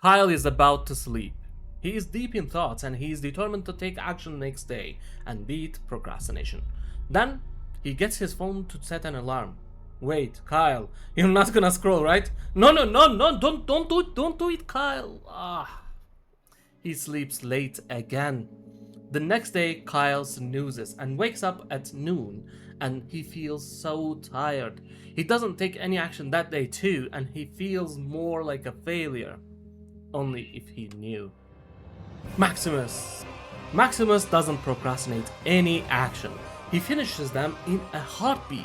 Kyle is about to sleep. He is deep in thoughts and he is determined to take action next day and beat procrastination. Then he gets his phone to set an alarm. Wait, Kyle, you're not gonna scroll, right? No, no, no, no, don't do it, Kyle. He sleeps late again. The next day, Kyle snoozes and wakes up at noon, and he feels so tired. He doesn't take any action that day, too, and he feels more like a failure. Only if he knew. Maximus. Maximus doesn't procrastinate any action. He finishes them in a heartbeat.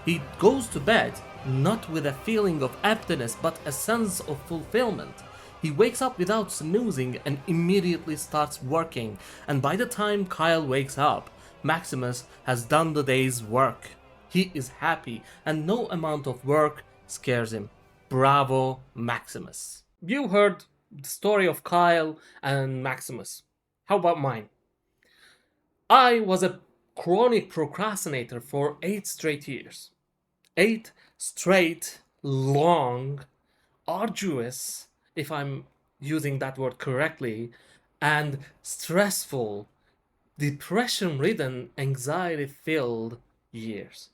He goes to bed not with a feeling of emptiness but a sense of fulfillment. He wakes up without snoozing and immediately starts working, and by the time Kyle wakes up, Maximus has done the day's work. He is happy, and no amount of work scares him. Bravo, Maximus. You heard the story of Kyle and Maximus. How about mine? I was a chronic procrastinator for 8 straight years. 8 straight, long, arduous, if I'm using that word correctly, and stressful, depression ridden, anxiety filled years.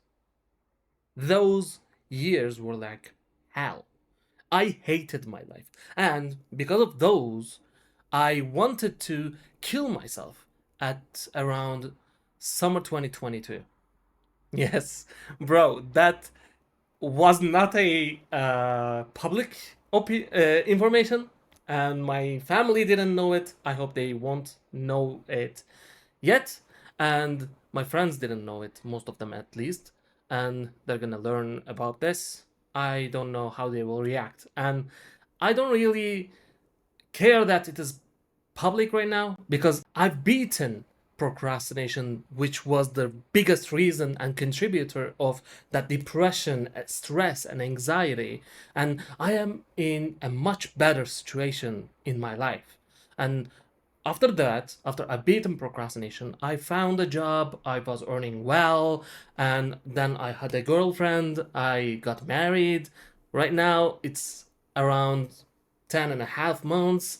Those years were like hell. I hated my life. And because of those, I wanted to kill myself at around summer 2022. Yes, bro, that was not a public information, and my family didn't know it. I hope they won't know it yet, and my friends didn't know it, most of them at least, and they're gonna learn about this. I don't know how they will react, and I don't really care that it is public right now because I've beaten procrastination, which was the biggest reason and contributor of that depression, stress, and anxiety. And I am in a much better situation in my life. And after that, after I beaten procrastination, I found a job, I was earning well, and then I had a girlfriend, I got married. Right now, it's around 10 and a half months.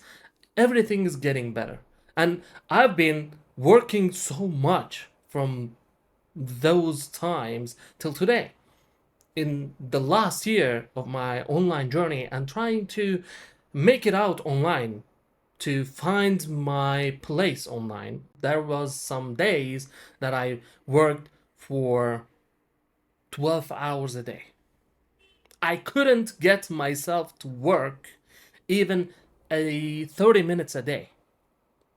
Everything is getting better. And I've been working so much from those times till today. In the last year of my online journey and trying to make it out online, to find my place online, there was some days that I worked for 12 hours a day. I couldn't get myself to work even a 30 minutes a day.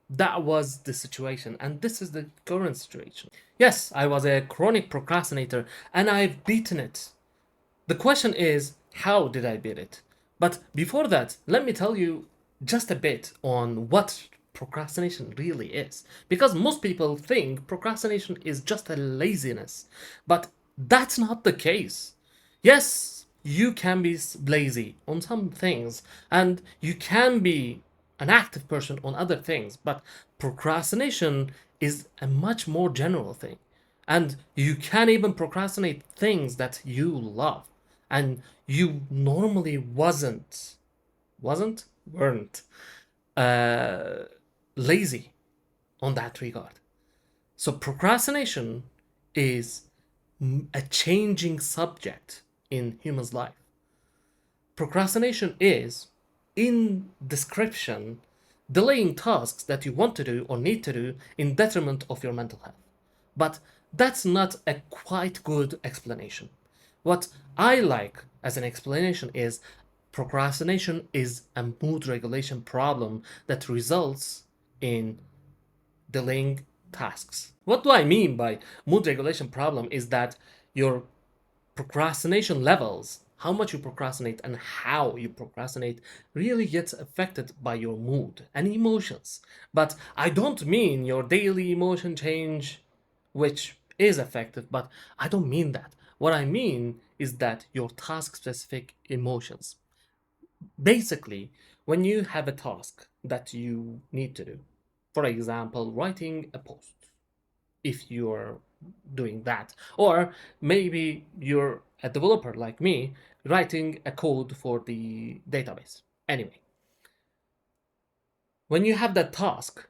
That was the situation, and this is the current situation. Yes, I was a chronic procrastinator and I've beaten it. The question is, how did I beat it? But before that, let me tell you just a bit on what procrastination really is. Because most people think procrastination is just a laziness, but that's not the case. Yes, you can be lazy on some things, and you can be an active person on other things, but procrastination is a much more general thing. And you can even procrastinate things that you love and you normally weren't uh, lazy on that regard. So procrastination is a changing subject in humans' life. Procrastination is, in description, delaying tasks that you want to do or need to do in detriment of your mental health. But that's not a quite good explanation. What I like as an explanation is procrastination is a mood regulation problem that results in delaying tasks. What do I mean by mood regulation problem is that your procrastination levels, how much you procrastinate and how you procrastinate, really gets affected by your mood and emotions. But I don't mean your daily emotion change, which is effective, but I don't mean that. What I mean is that your task specific emotions. Basically, when you have a task that you need to do, for example, writing a post, if you're doing that, or maybe you're a developer like me writing a code for the database. Anyway, When you have that task,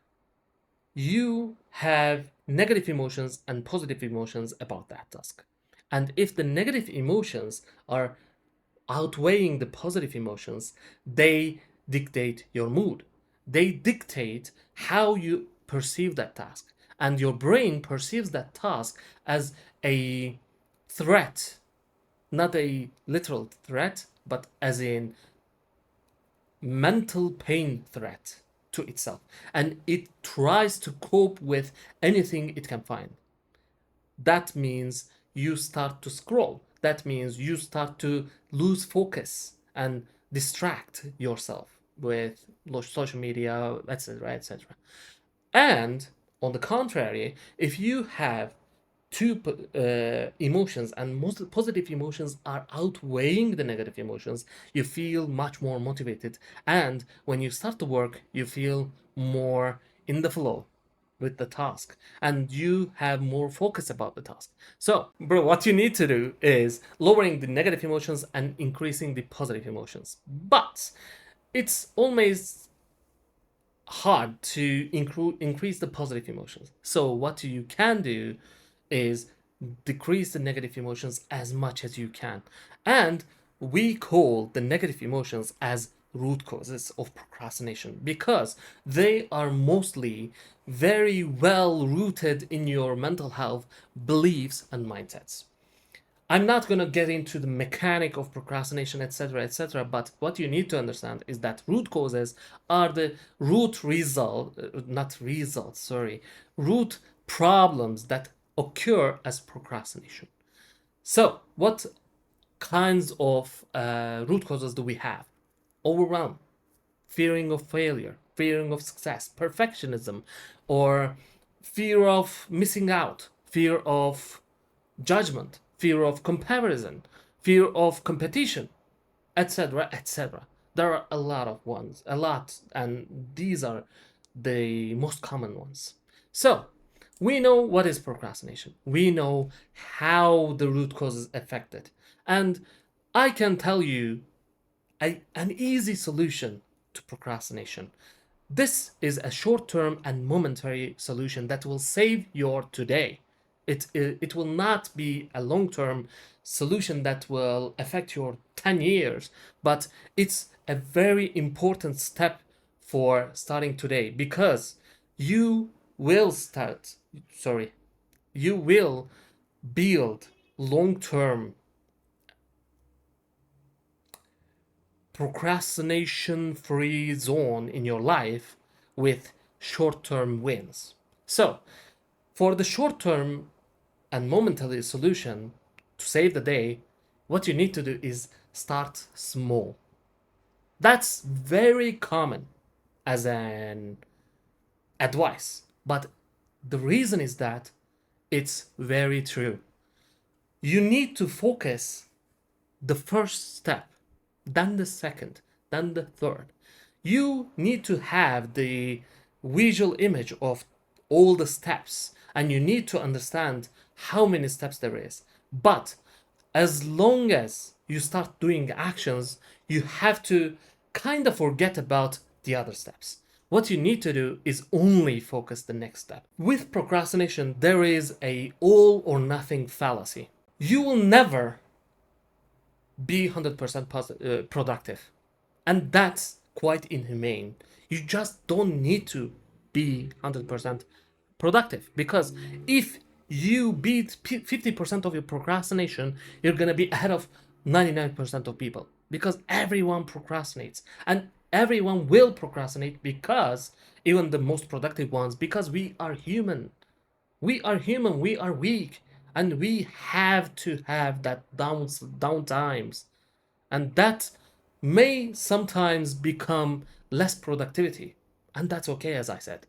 you have negative emotions and positive emotions about that task. And if the negative emotions are outweighing the positive emotions, they dictate your mood. They dictate how you perceive that task. And your brain perceives that task as a threat, not a literal threat, but as in mental pain threat to itself. And it tries to cope with anything it can find. That means you start to scroll. That means you start to lose focus and distract yourself with social media, etc., etc. And on the contrary, if you have two emotions and most positive emotions are outweighing the negative emotions, you feel much more motivated. And when you start to work, you feel more in the flow with the task and you have more focus about the task. So, bro, what you need to do is lowering the negative emotions and increasing the positive emotions. But it's always hard to increase the positive emotions. So what you can do is decrease the negative emotions as much as you can. And we call the negative emotions as root causes of procrastination because they are mostly very well rooted in your mental health beliefs and mindsets. I'm not going to get into the mechanic of procrastination, etc., etc., but what you need to understand is that root causes are the root result, not results, sorry, root problems that occur as procrastination. So, what kinds of root causes do we have? Overwhelm, fearing of failure, fearing of success, perfectionism, or fear of missing out, fear of judgment, fear of comparison, fear of competition, etc., etc. There are a lot of ones, a lot, and these are the most common ones. So, we know what is procrastination. We know how the root causes affect it. And I can tell you an easy solution to procrastination. This is a short term and momentary solution that will save your today. It will not be a long term solution that will affect your 10 years, but it's a very important step for starting today because you will start, sorry, you will build long term procrastination free zone in your life with short term wins. So, for the short term and momentary solution to save the day, what you need to do is start small. That's very common as an advice, but the reason is that it's very true. You need to focus the first step, then the second, then the third. You need to have the visual image of all the steps and you need to understand how many steps there is. But as long as you start doing actions, you have to kind of forget about the other steps. What you need to do is only focus the next step. With procrastination, there is a all or nothing fallacy. You will never be 100% productive. And that's quite inhumane. You just don't need to be 100% productive because if you beat 50% of your procrastination, you're going to be ahead of 99% of people because everyone procrastinates and everyone will procrastinate because even the most productive ones because we are human. We are human, we are weak, and we have to have that down times. And that may sometimes become less productivity. And that's okay, as I said.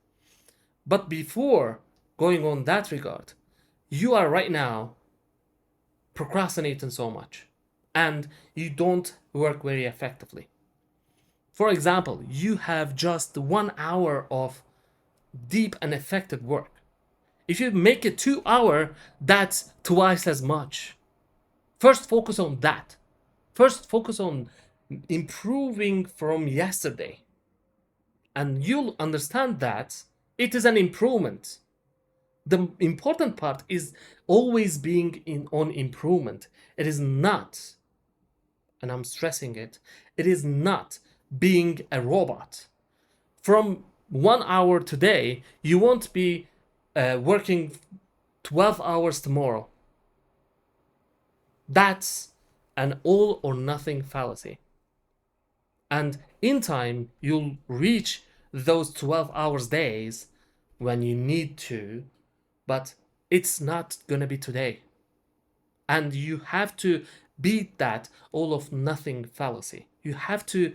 But before going on that regard, you are right now procrastinating so much and you don't work very effectively. For example, you have just 1 hour of deep and effective work. If you make it 2 hours, that's twice as much. First, focus on that. First, focus on improving from yesterday. And you'll understand that it is an improvement. The important part is always being in on improvement. It is not, and I'm stressing it, it is not being a robot. From 1 hour today, you won't be working 12 hours tomorrow. That's an all or nothing fallacy. And in time, you'll reach those 12 hours days when you need to, but it's not gonna be today. And you have to beat that all of nothing fallacy. You have to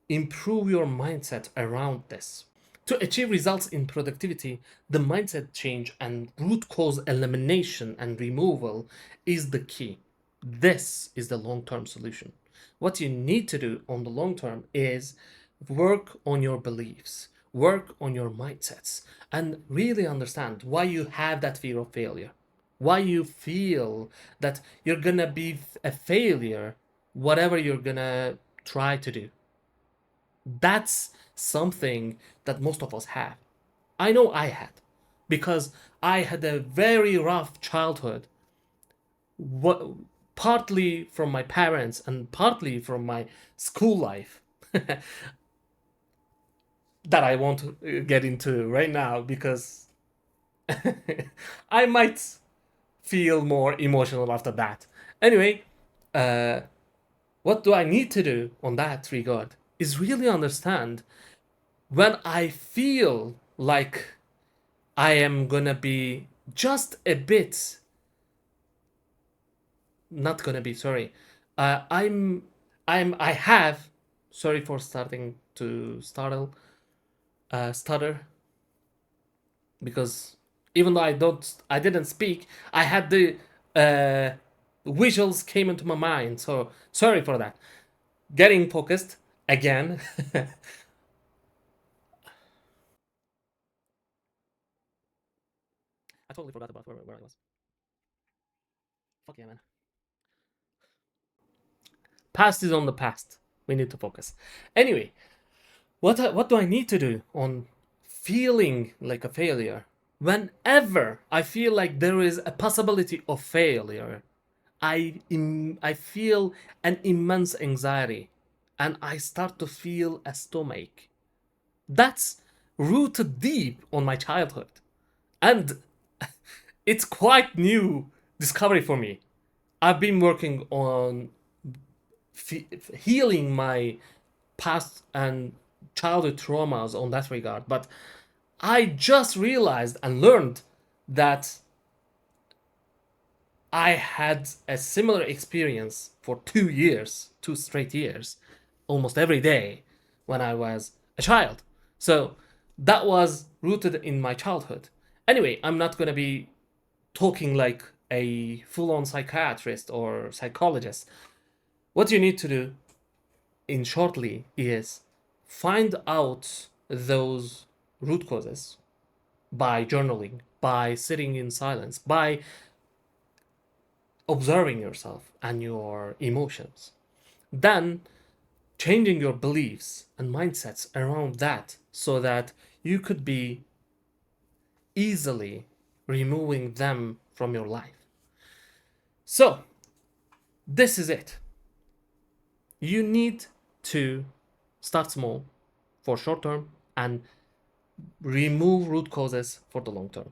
improve your mindset around this. To achieve results in productivity, the mindset change and root cause elimination and removal is the key. This is the long term solution. What you need to do on the long term is work on your beliefs, work on your mindsets, and really understand why you have that fear of failure, why you feel that you're gonna be a failure, whatever you're gonna try to do. That's something that most of us have. I know I had, because I had a very rough childhood, what, partly from my parents and partly from my school life that I won't get into right now because I might feel more emotional after that. Anyway, uh, what do I need to do on that regard is really understand when I feel like I am gonna be just a bit, not gonna be, sorry. I have, sorry for starting to stutter, because even though I didn't speak, I had the uh, visuals came into my mind. So sorry for that. Getting focused again. I totally forgot about where I was. Fuck yeah, man. Past is on the past. We need to focus. Anyway, what do I need to do on feeling like a failure? Whenever I feel like there is a possibility of failure, I feel an immense anxiety, and I start to feel a stomach. That's rooted deep on my childhood, and it's quite new discovery for me. I've been working on healing my past and childhood traumas on that regard, but I just realized and learned that I had a similar experience for 2 years, 2 straight years, almost every day when I was a child. So that was rooted in my childhood. Anyway, I'm not going to be talking like a full on psychiatrist or psychologist. What you need to do, in shortly, is find out those root causes by journaling, by sitting in silence, by observing yourself and your emotions. Then changing your beliefs and mindsets around that so that you could be easily removing them from your life. So, this is it. You need to start small for short term and remove root causes for the long term.